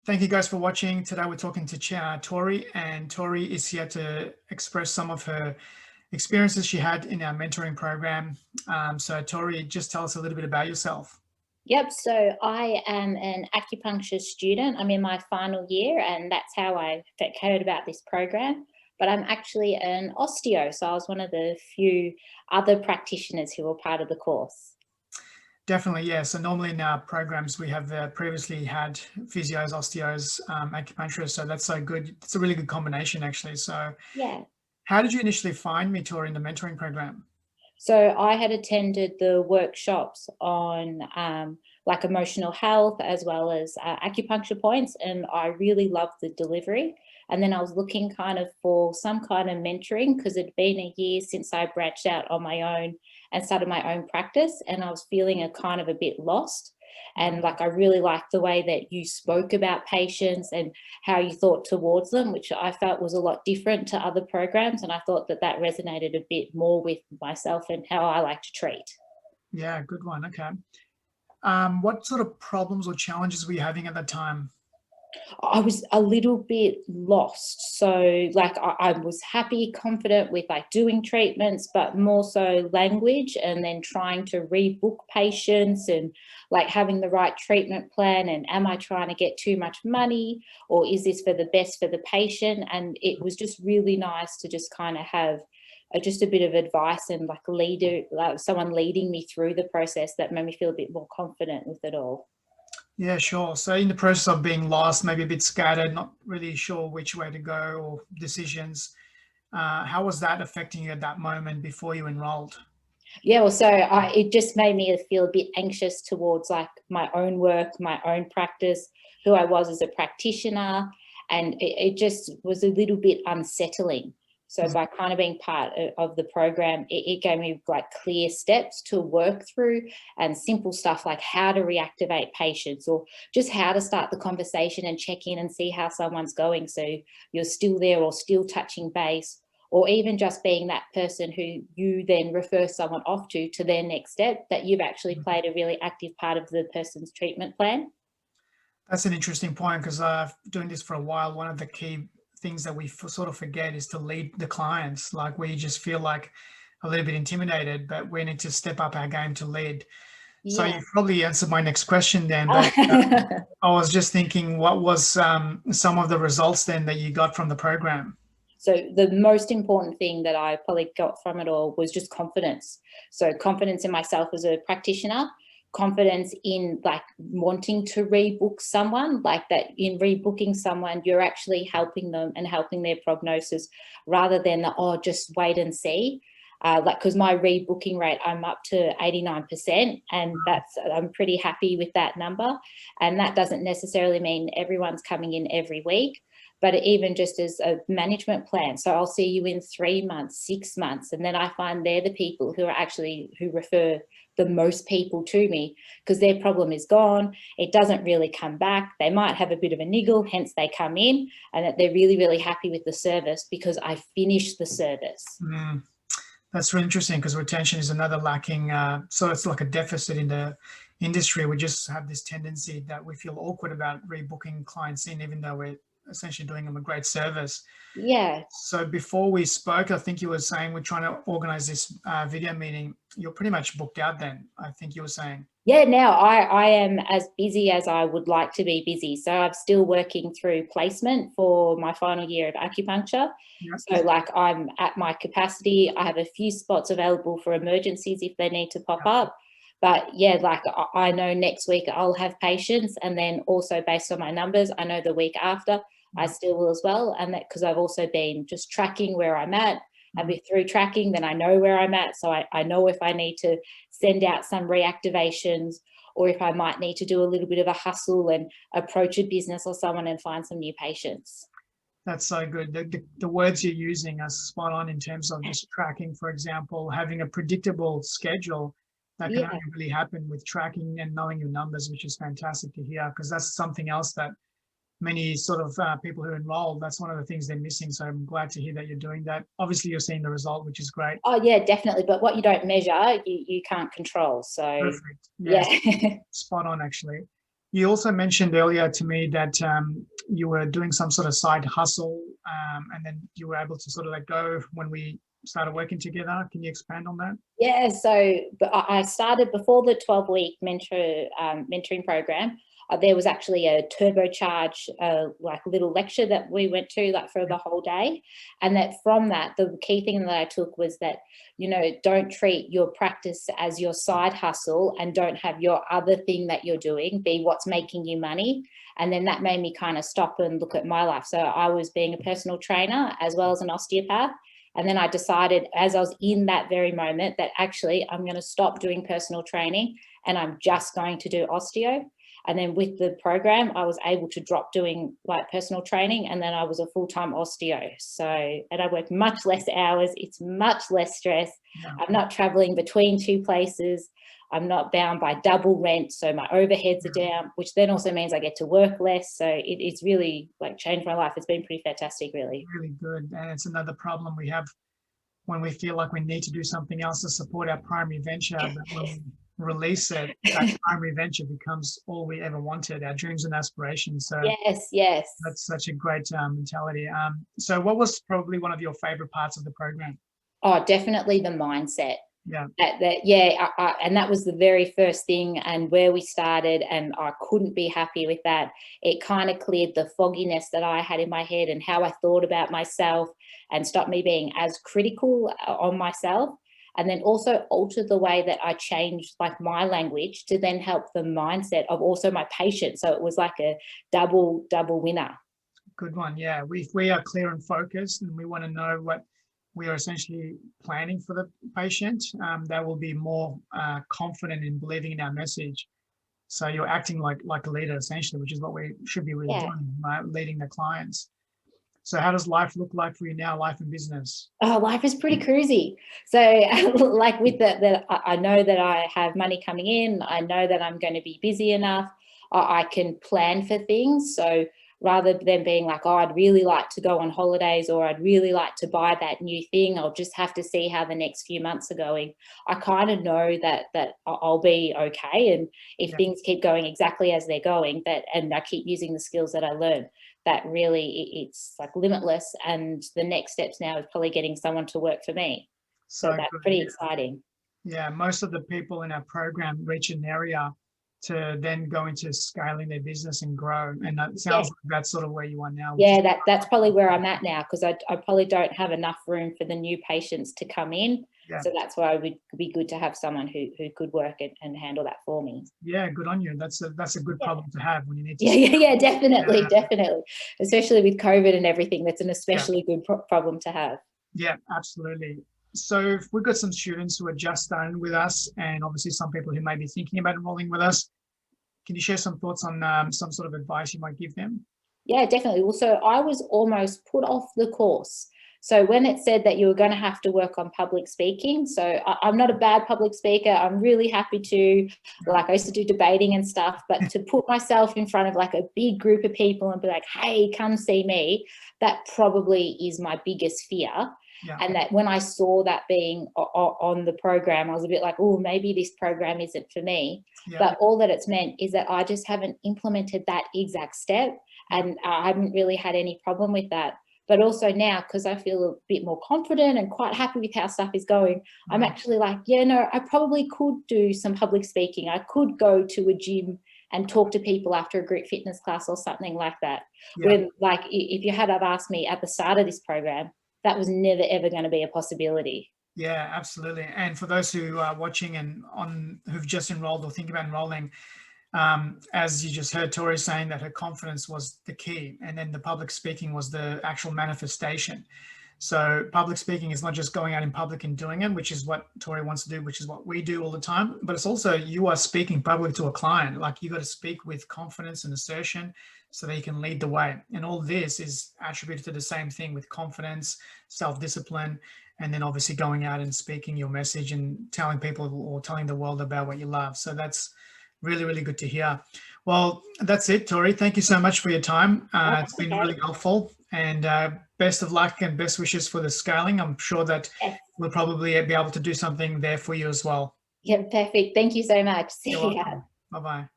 Thank you guys for watching. Today we're talking to Tori, and Tori is here to express some of her experiences she had in our mentoring program. So Tori, just tell us a little bit about yourself. Yep, so I am an acupuncture student. I'm in my final year, and that's how I heard about this program. But I'm actually an osteo, so I was one of the few other practitioners who were part of the course. Definitely, yeah. So normally in our programs, we have previously had physios, osteos, acupuncturists. So that's so good. It's a really good combination, actually. So Yeah. how did you initially find me, Tori, in the mentoring program? So I had attended the workshops on like emotional health as well as acupuncture points, and I really loved the delivery. And then I was looking kind of for some kind of mentoring because it'd been a year since I branched out on my own and started my own practice, and I was feeling a kind of a bit lost. And like I really liked the way that you spoke about patients and how you thought towards them, which I felt was a lot different to other programs. And I thought that that resonated a bit more with myself and how I like to treat. Yeah, good one. Okay. What sort of problems or challenges were you having at that time? I was a little bit lost. So like I was happy, confident with like doing treatments, but more so language, and then trying to rebook patients and like having the right treatment plan. And am I trying to get too much money, or is this for the best for the patient? And it was just really nice to just kind of have just a bit of advice and like someone leading me through the process that made me feel a bit more confident with it all. Yeah, sure. So in the process of being lost, maybe a bit scattered, not really sure which way to go or decisions, how was that affecting you at that moment before you enrolled? Yeah, well, so it just made me feel a bit anxious towards like my own work, my own practice, who I was as a practitioner, and it just was a little bit unsettling. So by kind of being part of the program, it gave me like clear steps to work through and simple stuff like how to reactivate patients or just how to start the conversation and check in and see how someone's going. So you're still there or still touching base, or even just being that person who you then refer someone off to their next step, that you've actually played a really active part of the person's treatment plan. That's an interesting point because doing this for a while, one of the key things that we sort of forget is to lead the clients. Like we just feel like a little bit intimidated, but we need to step up our game to lead. So Yeah. you probably answered my next question then, but I was just thinking, what was some of the results then that you got from the program? So the most important thing that I probably got from it all was just confidence. So confidence in myself as a practitioner, confidence in like wanting to rebook someone, like that in rebooking someone, you're actually helping them and helping their prognosis rather than the, oh, just wait and see. Like, because my rebooking rate, I'm up to 89%, and I'm pretty happy with that number. And that doesn't necessarily mean everyone's coming in every week, but even just as a management plan. So I'll see you in 3 months, 6 months, and then I find they're the people who refer the most people to me because their problem is gone. It doesn't really come back. They might have a bit of a niggle, hence they come in, and that they're really, really happy with the service because I finished the service. That's really interesting because retention is another lacking. So it's like a deficit in the industry. We just have this tendency that we feel awkward about rebooking clients in, even though we're essentially doing them a great service. Yeah. So before we spoke, I think you were saying we're trying to organize this video meeting. You're pretty much booked out then, I think you were saying. Yeah, now I am as busy as I would like to be busy. So I'm still working through placement for my final year of acupuncture. Yep. So like I'm at my capacity. I have a few spots available for emergencies if they need to pop up. But yeah, like I know next week I'll have patients, and then also based on my numbers, I know the week after I still will as well. And that because I've also been just tracking where I'm at. And through tracking, then I know where I'm at. So I know if I need to send out some reactivations, or if I might need to do a little bit of a hustle and approach a business or someone and find some new patients. That's so good. The words you're using are spot on in terms of just tracking, for example, having a predictable schedule. That can only really happen with tracking and knowing your numbers, which is fantastic to hear because that's something else that many sort of people who enroll, that's one of the things they're missing. So I'm glad to hear that you're doing that. Obviously, you're seeing the result, which is great. Oh, yeah, definitely. But what you don't measure, you can't control. So, Perfect. Yes. yeah. Spot on, actually. You also mentioned earlier to me that you were doing some sort of side hustle, and then you were able to sort of let go when we started working together. Can you expand on that? Yeah, so but I started before the 12-week mentoring program. There was actually a turbocharge, like little lecture that we went to, like for the whole day, and that from that, the key thing that I took was that, you know, don't treat your practice as your side hustle, and don't have your other thing that you're doing be what's making you money. And then that made me kind of stop and look at my life. So I was being a personal trainer as well as an osteopath. And then I decided, as I was in that very moment, that actually I'm going to stop doing personal training and I'm just going to do osteo. And then with the program, I was able to drop doing like personal training, and then I was a full-time osteo. So, and I work much less hours. It's much less stress. Yeah. I'm not traveling between two places. I'm not bound by double rent. So my overheads are down, which then also means I get to work less. So it's really like changed my life. It's been pretty fantastic, really. Really good. And it's another problem we have when we feel like we need to do something else to support our primary venture, but when we release it, that primary venture becomes all we ever wanted, our dreams and aspirations. So Yes. that's such a great mentality. So what was probably one of your favorite parts of the program? Oh, definitely the mindset. Yeah. And that was the very first thing, and where we started, and I couldn't be happy with that. It kind of cleared the fogginess that I had in my head and how I thought about myself, and stopped me being as critical on myself, and then also altered the way that I changed like my language to then help the mindset of also my patients. So it was like a double winner. Good one. Yeah, we are clear and focused, and we want to know what we are essentially planning for the patient, that will be more confident in believing in our message. So you're acting like a leader essentially, which is what we should be really doing, right? Leading the clients. So how does life look like for you now, life and business? Oh, life is pretty cruisy. So like with I know that I have money coming in. I know that I'm going to be busy enough. I can plan for things. So rather than being like, oh, I'd really like to go on holidays, or I'd really like to buy that new thing, I'll just have to see how the next few months are going. I kind of know that I'll be okay. And if things keep going exactly as they're going, and I keep using the skills that I learned, that really it's like limitless. And the next steps now is probably getting someone to work for me. So that's good. pretty exciting. Yeah, most of the people in our program reach an area to then go into scaling their business and grow. And that sounds like that's sort of where you are now. Yeah, that's probably where I'm at now, because I probably don't have enough room for the new patients to come in. Yeah. So that's why it would be good to have someone who could work and handle that for me. Yeah, good on you. That's a good problem to have when you need to. Yeah, definitely. Especially with COVID and everything, that's an especially good problem to have. Yeah, absolutely. So if we've got some students who are just starting with us, and obviously some people who may be thinking about enrolling with us, can you share some thoughts on some sort of advice you might give them? Yeah, definitely. Well, so I was almost put off the course. So when it said that you were going to have to work on public speaking, so I'm not a bad public speaker. I'm really happy to, like I used to do debating and stuff, but to put myself in front of like a big group of people and be like, hey, come see me, that probably is my biggest fear. Yeah. And that when I saw that being on the program, I was a bit like, oh, maybe this program isn't for me. Yeah. But all that it's meant is that I just haven't implemented that exact step, and I haven't really had any problem with that. But also now, because I feel a bit more confident and quite happy with how stuff is going, I'm actually like, yeah, no, I probably could do some public speaking. I could go to a gym and talk to people after a group fitness class or something like that. When, like, if you had have asked me at the start of this program, that was never, ever going to be a possibility. Yeah, absolutely. And for those who are watching and who've just enrolled or think about enrolling, as you just heard Tori saying that her confidence was the key, and then the public speaking was the actual manifestation. So public speaking is not just going out in public and doing it, which is what Tori wants to do, which is what we do all the time, but it's also you are speaking public to a client. Like you got to speak with confidence and assertion so that you can lead the way. And all this is attributed to the same thing with confidence, self-discipline, and then obviously going out and speaking your message and telling people or telling the world about what you love. So that's really, really good to hear. Well, that's it, Tori. Thank you so much for your time. It's been really helpful, and best of luck and best wishes for the scaling. I'm sure that we'll probably be able to do something there for you as well. Yeah, perfect. Thank you so much. See You're ya. welcome. Bye-bye.